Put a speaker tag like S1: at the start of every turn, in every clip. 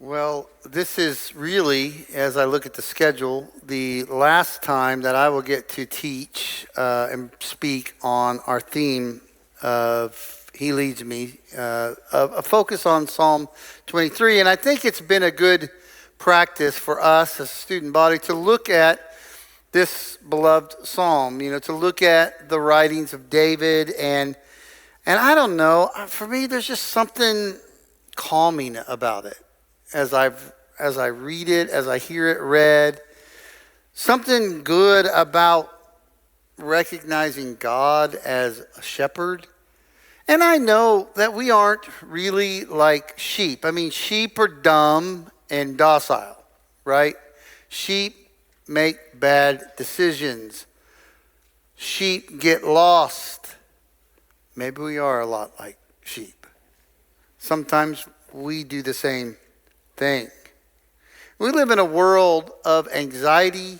S1: Well, this is really, as I look at the schedule, the last time that I will get to teach and speak on our theme of He Leads Me, a focus on Psalm 23. And I think it's been a good practice for us as a student body to look at this beloved psalm, to look at the writings of David. And I don't know, for me, there's just something calming about it. As I read it, as I hear it read, something good about recognizing God as a shepherd. And I know that we aren't really like sheep. I mean, sheep are dumb and docile, right? Sheep make bad decisions. Sheep get lost. Maybe we are a lot like sheep. Sometimes we do the same thing. We live in a world of anxiety,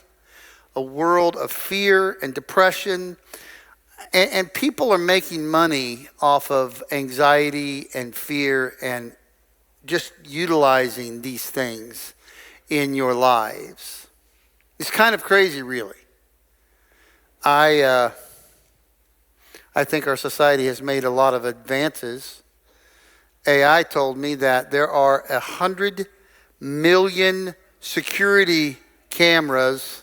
S1: a world of fear and depression, and people are making money off of anxiety and fear and just utilizing these things in your lives. It's kind of crazy, really. I think our society has made a lot of advances. AI told me that there are 100 million security cameras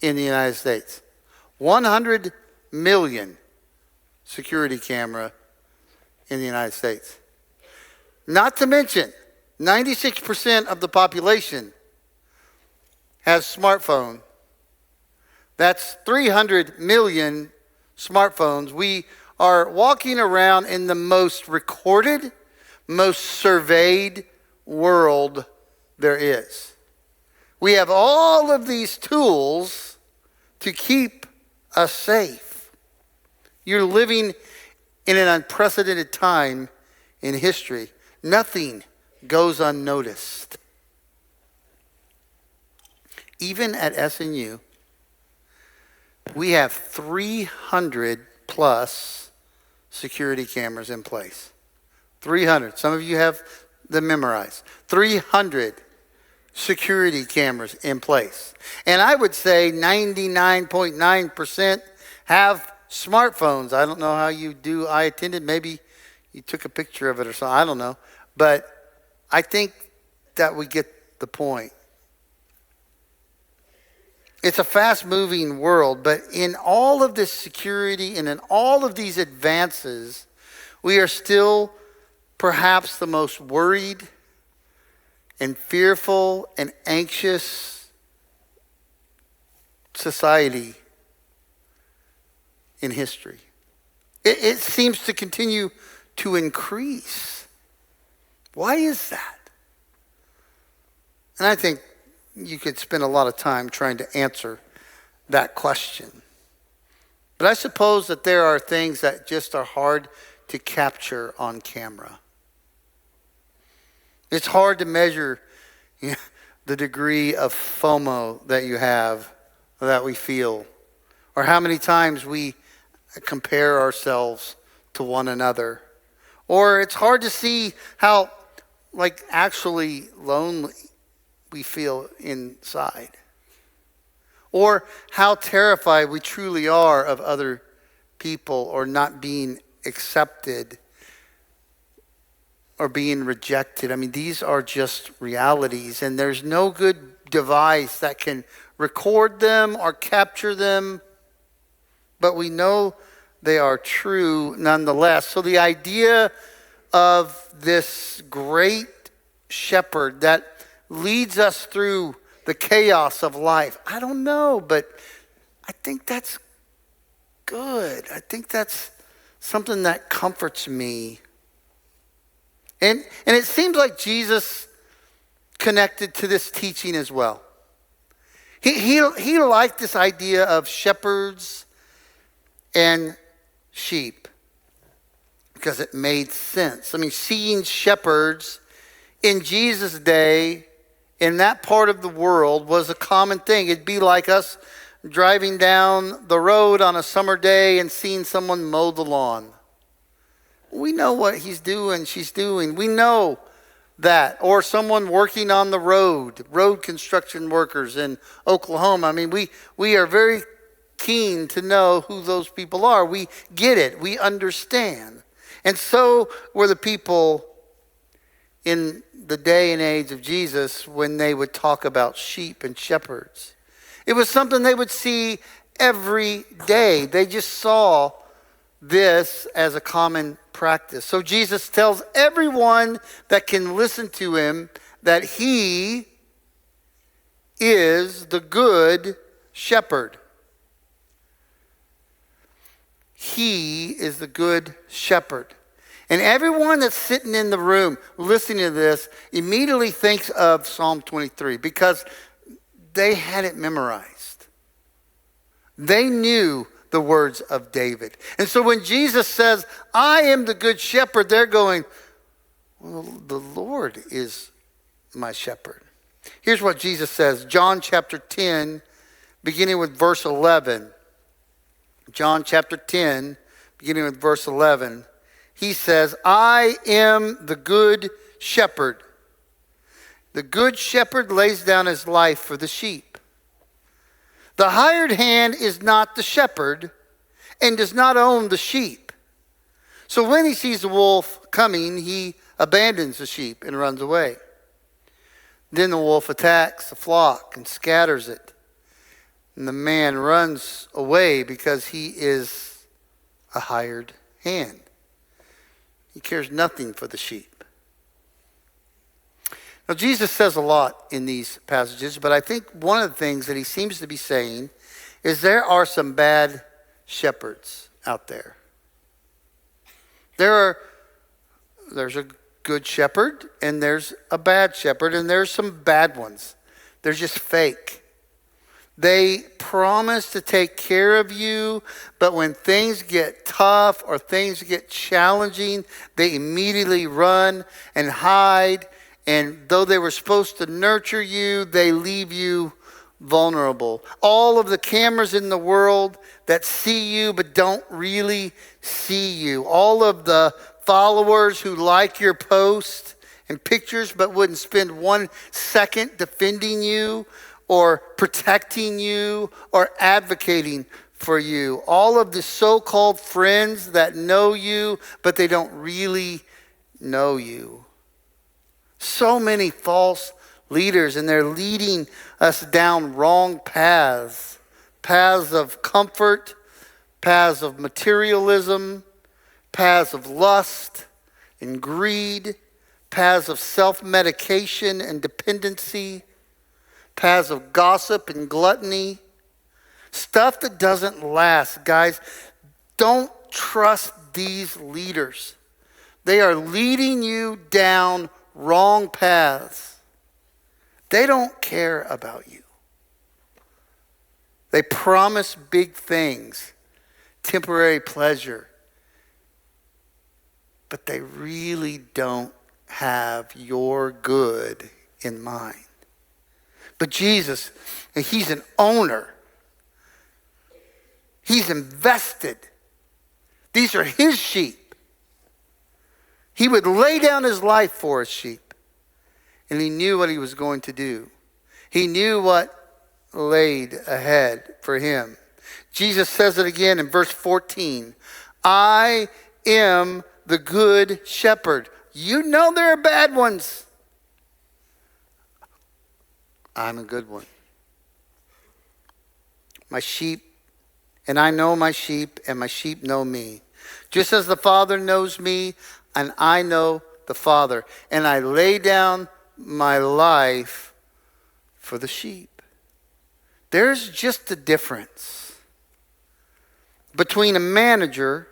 S1: in the United States. 100 million security camera in the United States. Not to mention, 96% of the population has smartphone. That's 300 million smartphones. We are walking around in the most recorded, most surveyed world there is. We have all of these tools to keep us safe. You're living in an unprecedented time in history. Nothing goes unnoticed. Even at SNU, we have 300 plus security cameras in place. 300. Some of you have them memorized. 300 security cameras in place. And I would say 99.9% have smartphones. I don't know how you do. I attended. Maybe you took a picture of it or something. I don't know. But I think that we get the point. It's a fast-moving world, but in all of this security and in all of these advances, we are still perhaps the most worried and fearful and anxious society in history. It seems to continue to increase. Why is that? And I think you could spend a lot of time trying to answer that question. But I suppose that there are things that just are hard to capture on camera. It's hard to measure the degree of FOMO that you have, or that we feel, or how many times we compare ourselves to one another. Or it's hard to see how, actually lonely we feel inside, or how terrified we truly are of other people, or not being accepted, or being rejected. I mean, these are just realities, and there's no good device that can record them or capture them, but we know they are true nonetheless. So the idea of this great shepherd that leads us through the chaos of life, I don't know, but I think that's good. I think that's something that comforts me. And it seems like Jesus connected to this teaching as well. He liked this idea of shepherds and sheep because it made sense. I mean, seeing shepherds in Jesus' day in that part of the world was a common thing. It'd be like us driving down the road on a summer day and seeing someone mow the lawn. We know what he's doing, she's doing. We know that. Or someone working on the road construction workers in Oklahoma. I mean, we are very keen to know who those people are. We get it. We understand. And so were the people in the day and age of Jesus when they would talk about sheep and shepherds. It was something they would see every day. They just saw this as a common practice. So Jesus tells everyone that can listen to him that he is the good shepherd. He is the good shepherd. And everyone that's sitting in the room listening to this immediately thinks of Psalm 23 because they had it memorized. They knew the words of David. And so when Jesus says, I am the good shepherd, they're going, well, the Lord is my shepherd. Here's what Jesus says, John chapter 10, beginning with verse 11. John chapter 10, beginning with verse 11. He says, I am the good shepherd. The good shepherd lays down his life for the sheep. The hired hand is not the shepherd and does not own the sheep. So when he sees the wolf coming, he abandons the sheep and runs away. Then the wolf attacks the flock and scatters it. And the man runs away because he is a hired hand. He cares nothing for the sheep. Now, Jesus says a lot in these passages, but I think one of the things that he seems to be saying is there are some bad shepherds out there. There's a good shepherd, and there's a bad shepherd, and there's some bad ones. They're just fake. They promise to take care of you, but when things get tough or things get challenging, they immediately run and hide. And though they were supposed to nurture you, they leave you vulnerable. All of the cameras in the world that see you but don't really see you. All of the followers who like your post and pictures but wouldn't spend 1 second defending you or protecting you, or advocating for you. All of the so-called friends that know you, but they don't really know you. So many false leaders, and they're leading us down wrong paths. Paths of comfort, paths of materialism, paths of lust and greed, paths of self-medication and dependency, paths of gossip and gluttony, stuff that doesn't last. Guys, don't trust these leaders. They are leading you down wrong paths. They don't care about you. They promise big things, temporary pleasure, but they really don't have your good in mind. But Jesus, he's an owner. He's invested. These are his sheep. He would lay down his life for his sheep. And he knew what he was going to do. He knew what laid ahead for him. Jesus says it again in verse 14. I am the good shepherd. You know there are bad ones. I'm a good one. My sheep, and I know my sheep, and my sheep know me. Just as the Father knows me, and I know the Father. And I lay down my life for the sheep. There's just a difference between a manager,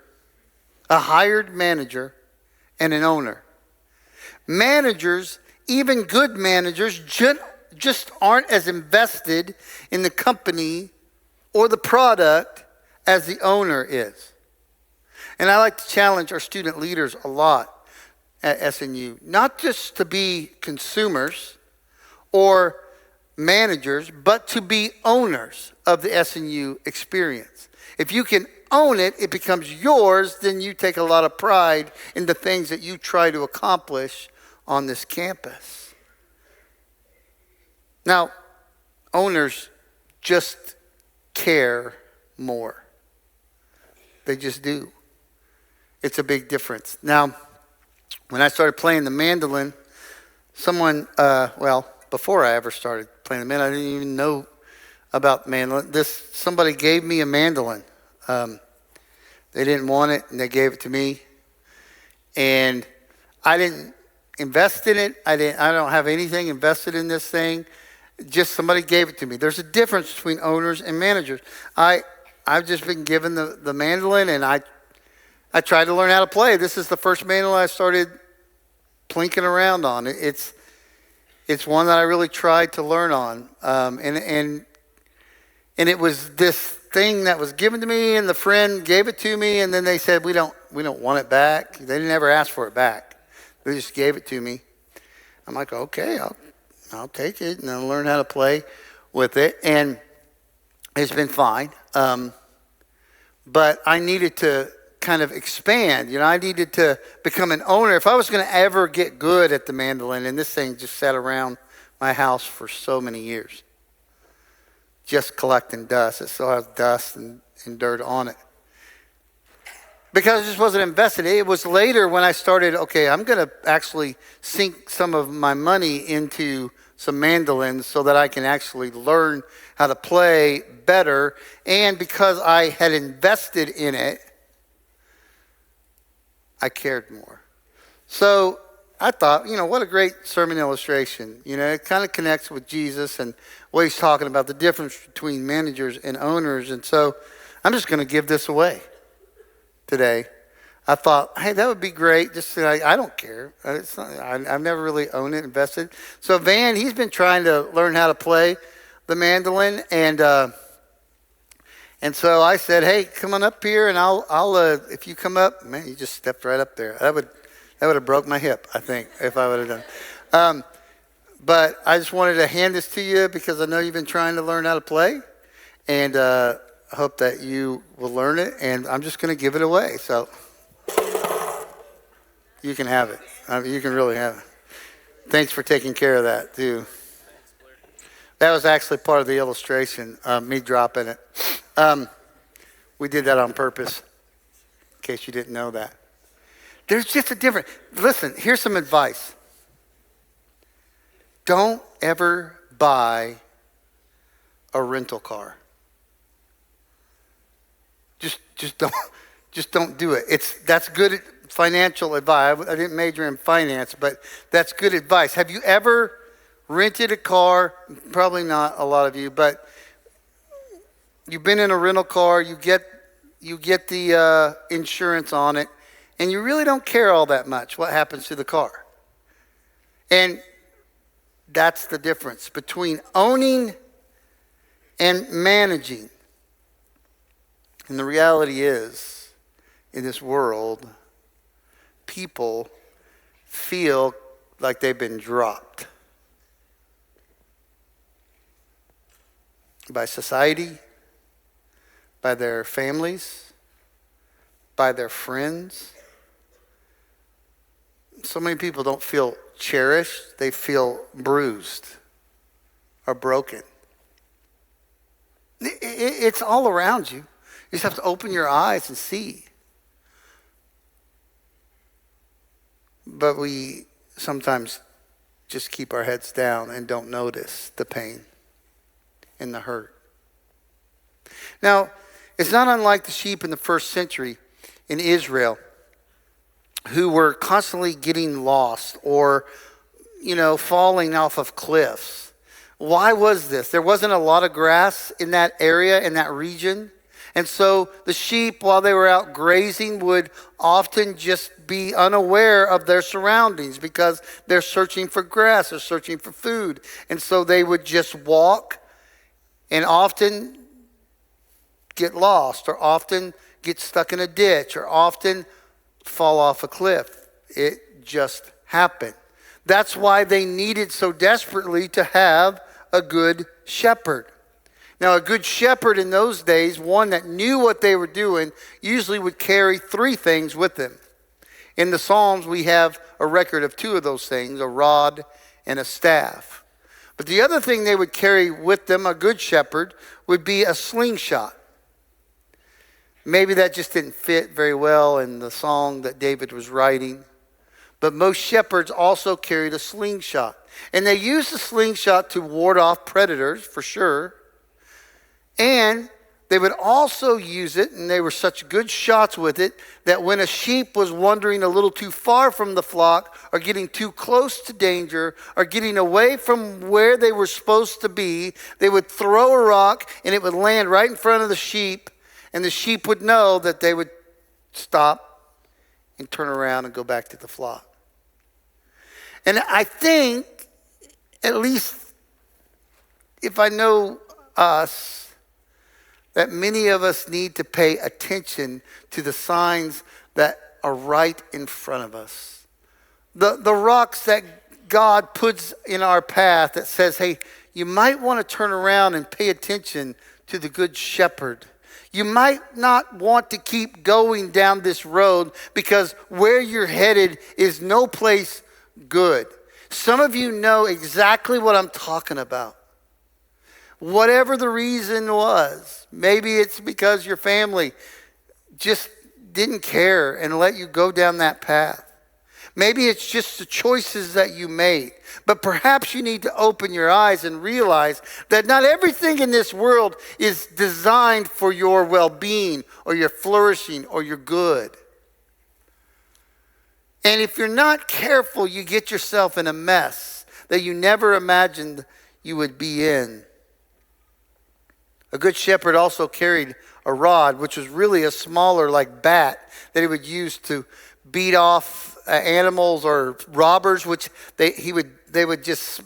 S1: a hired manager, and an owner. Managers, even good managers, just aren't as invested in the company or the product as the owner is. And I like to challenge our student leaders a lot at SNU, not just to be consumers or managers, but to be owners of the SNU experience. If you can own it, it becomes yours, then you take a lot of pride in the things that you try to accomplish on this campus. Now, owners just care more. They just do. It's a big difference. Now, when I started playing the mandolin, someone, before I ever started playing the mandolin, I didn't even know about mandolin. Somebody gave me a mandolin. They didn't want it, and they gave it to me. And I didn't invest in it. I don't have anything invested in this thing. Just somebody gave it to me. There's a difference between owners and managers. I've just been given the mandolin, and I tried to learn how to play. This is the first mandolin I started plinking around on. It's one that I really tried to learn on, and it was this thing that was given to me, and the friend gave it to me, and then they said we don't want it back. They didn't ever ask for it back. They just gave it to me. I'm like, okay, I'll take it and I'll learn how to play with it, and it's been fine. But I needed to kind of expand. I needed to become an owner. If I was going to ever get good at the mandolin, and this thing just sat around my house for so many years, just collecting dust. It still has dust and dirt on it. Because I just wasn't invested. It was later when I started, okay, I'm going to actually sink some of my money into some mandolins so that I can actually learn how to play better. And because I had invested in it, I cared more. So I thought, what a great sermon illustration. It kind of connects with Jesus and what he's talking about, the difference between managers and owners. And so I'm just going to give this away today. I thought, hey, that would be great. Just I don't care. I've never really owned it, invested. So Van, he's been trying to learn how to play the mandolin, and so I said, hey, come on up here, and I'll if you come up, man, you just stepped right up there. That would have broke my hip, I think, if I would have done. But I just wanted to hand this to you because I know you've been trying to learn how to play, and I hope that you will learn it, and I'm just going to give it away. So you can have it. You can really have it. Thanks for taking care of that, too. That was actually part of the illustration, me dropping it. We did that on purpose, in case you didn't know that. There's just a difference. Listen, here's some advice. Don't ever buy a rental car. Just don't do it. That's good financial advice. I didn't major in finance, but that's good advice. Have you ever rented a car? Probably not a lot of you, but you've been in a rental car, you get the insurance on it, and you really don't care all that much what happens to the car. And that's the difference between owning and managing. And the reality is, in this world, people feel like they've been dropped by society, by their families, by their friends. So many people don't feel cherished. They feel bruised or broken. It's all around you. You just have to open your eyes and see. But we sometimes just keep our heads down and don't notice the pain and the hurt. Now, it's not unlike the sheep in the first century in Israel who were constantly getting lost or, falling off of cliffs. Why was this? There wasn't a lot of grass in that area, in that region. And so the sheep, while they were out grazing, would often just be unaware of their surroundings because they're searching for grass, they're searching for food. And so they would just walk and often get lost or often get stuck in a ditch or often fall off a cliff. It just happened. That's why they needed so desperately to have a good shepherd. Now, a good shepherd in those days, one that knew what they were doing, usually would carry three things with them. In the Psalms, we have a record of two of those things, a rod and a staff. But the other thing they would carry with them, a good shepherd, would be a slingshot. Maybe that just didn't fit very well in the song that David was writing. But most shepherds also carried a slingshot. And they used the slingshot to ward off predators, for sure. And they would also use it, and they were such good shots with it, that when a sheep was wandering a little too far from the flock, or getting too close to danger, or getting away from where they were supposed to be, they would throw a rock, and it would land right in front of the sheep, and the sheep would know that they would stop and turn around and go back to the flock. And I think, at least if I know us, that many of us need to pay attention to the signs that are right in front of us. The rocks that God puts in our path that says, hey, you might want to turn around and pay attention to the good shepherd. You might not want to keep going down this road because where you're headed is no place good. Some of you know exactly what I'm talking about. Whatever the reason was, maybe it's because your family just didn't care and let you go down that path. Maybe it's just the choices that you made. But perhaps you need to open your eyes and realize that not everything in this world is designed for your well-being or your flourishing or your good. And if you're not careful, you get yourself in a mess that you never imagined you would be in. A good shepherd also carried a rod, which was really a smaller like bat that he would use to beat off animals or robbers, which they would just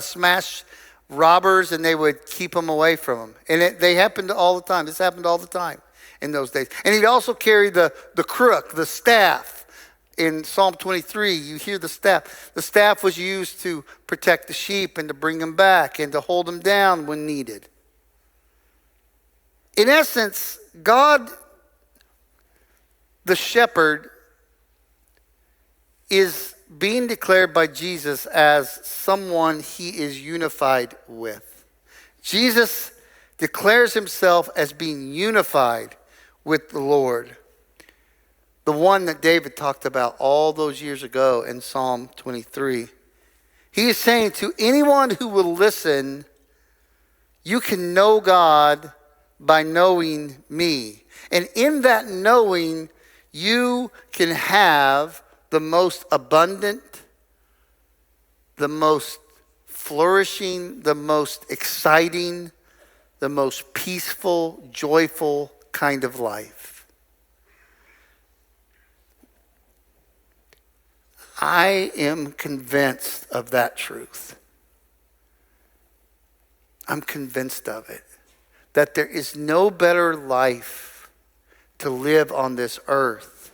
S1: smash robbers and they would keep them away from them. And they happened all the time. This happened all the time in those days. And he'd also carry the crook, the staff. In Psalm 23, you hear the staff. The staff was used to protect the sheep and to bring them back and to hold them down when needed. In essence, God, the shepherd, is being declared by Jesus as someone he is unified with. Jesus declares himself as being unified with the Lord, the one that David talked about all those years ago in Psalm 23. He is saying to anyone who will listen, you can know God by knowing me. And in that knowing, you can have the most abundant, the most flourishing, the most exciting, the most peaceful, joyful kind of life. I am convinced of that truth. I'm convinced of it. That there is no better life to live on this earth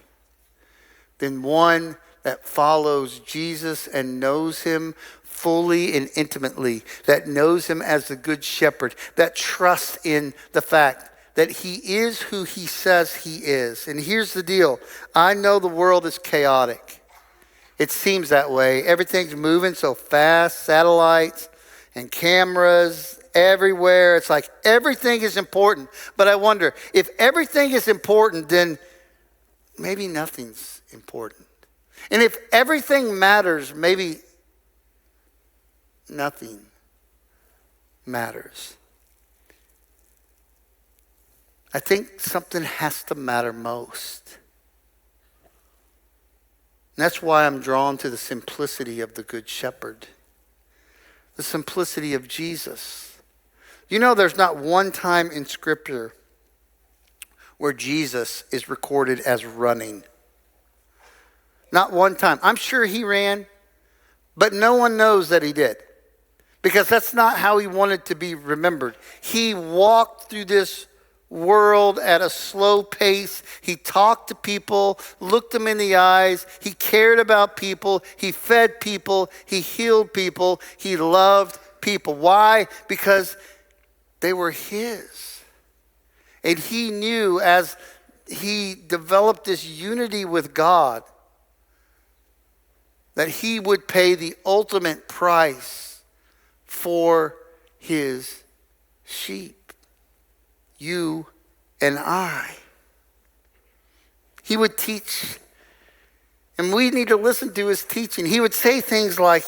S1: than one that follows Jesus and knows him fully and intimately, that knows him as the good shepherd, that trusts in the fact that he is who he says he is. And here's the deal. I know the world is chaotic. It seems that way. Everything's moving so fast, satellites and cameras everywhere. It's like everything is important. But I wonder, if everything is important, then maybe nothing's important. And if everything matters, maybe nothing matters. I think something has to matter most. And that's why I'm drawn to the simplicity of the Good Shepherd. The simplicity of Jesus. You know, there's not one time in Scripture where Jesus is recorded as running. Not one time. I'm sure he ran, but no one knows that he did. Because that's not how he wanted to be remembered. He walked through this world at a slow pace. He talked to people, looked them in the eyes. He cared about people. He fed people. He healed people. He loved people. Why? Because they were his. And he knew as he developed this unity with God that he would pay the ultimate price for his sheep, you and I. He would teach, and we need to listen to his teaching. He would say things like,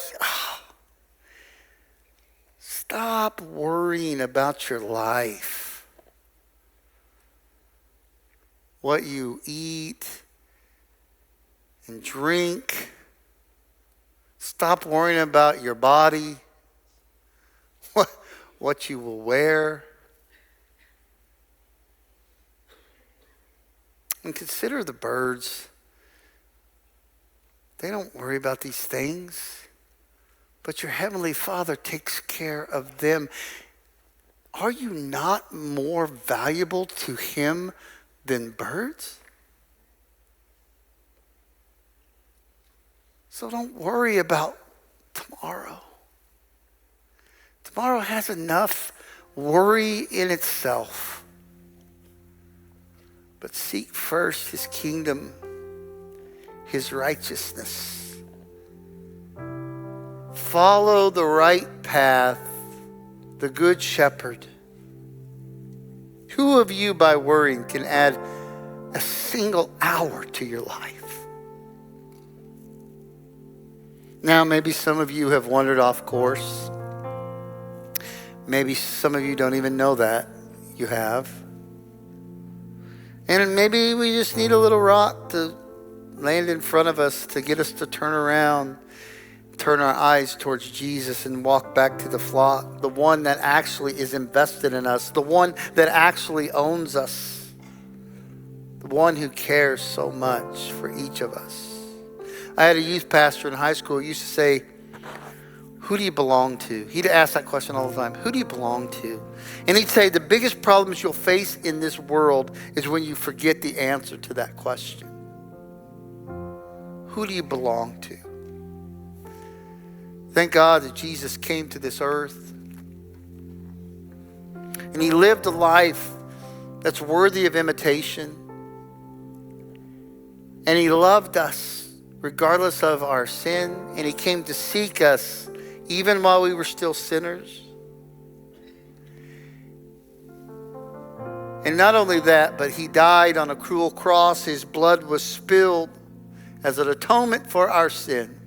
S1: stop worrying about your life, what you eat and drink. Stop worrying about your body, what you will wear. And consider the birds. They don't worry about these things, but your Heavenly Father takes care of them. Are you not more valuable to him than birds? So don't worry about tomorrow. Tomorrow has enough worry in itself. But seek first his kingdom, his righteousness. Follow the right path, the good shepherd. Who of you by worrying can add a single hour to your life? Now, maybe some of you have wandered off course. Maybe some of you don't even know that you have. And maybe we just need a little rock to land in front of us to get us to turn around, turn our eyes towards Jesus and walk back to the flock, the one that actually is invested in us, the one that actually owns us, the one who cares so much for each of us. I had a youth pastor in high school who used to say, who do you belong to? He'd ask that question all the time. Who do you belong to? And he'd say the biggest problems you'll face in this world is when you forget the answer to that question. Who do you belong to? Thank God that Jesus came to this earth. And he lived a life that's worthy of imitation. And he loved us regardless of our sin. And he came to seek us even while we were still sinners. And not only that, but he died on a cruel cross. His blood was spilled as an atonement for our sin.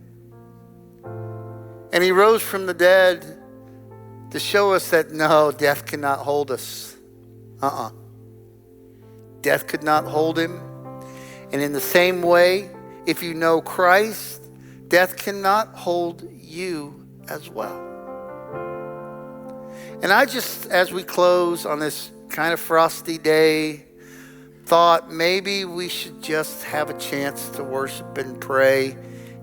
S1: And he rose from the dead to show us that no, death cannot hold us. Death could not hold him. And in the same way, if you know Christ, death cannot hold you as well. And I just, as we close on this kind of frosty day, thought maybe we should just have a chance to worship and pray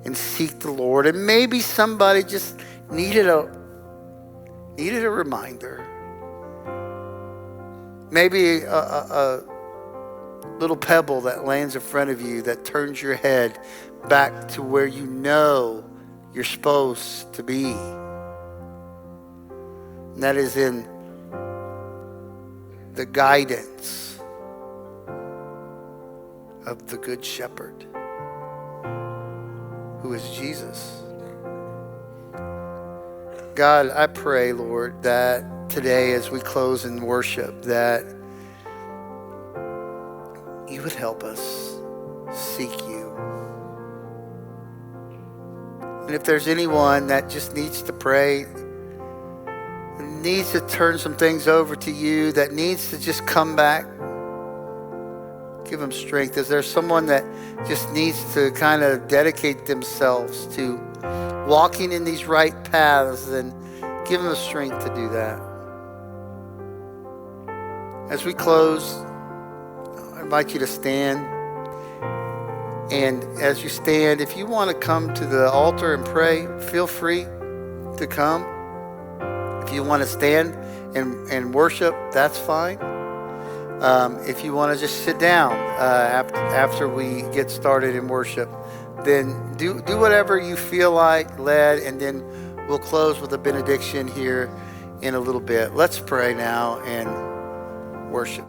S1: and seek the Lord. And maybe somebody just needed a reminder. Maybe a little pebble that lands in front of you that turns your head back to where you know you're supposed to be. And that is in the guidance of the Good Shepherd, who is Jesus. God, I pray, Lord, that today as we close in worship, that you would help us seek you. And if there's anyone that just needs to pray, needs to turn some things over to you, that needs to just come back, give them strength. Is there someone that just needs to kind of dedicate themselves to walking in these right paths, then give them the strength to do that. As we close, I invite you to stand. And as you stand, if you want to come to the altar and pray, feel free to come. If you want to stand and worship, that's fine. If you want to just sit down after we get started in worship, then do whatever you feel like, led, and then we'll close with a benediction here in a little bit. Let's pray now and worship.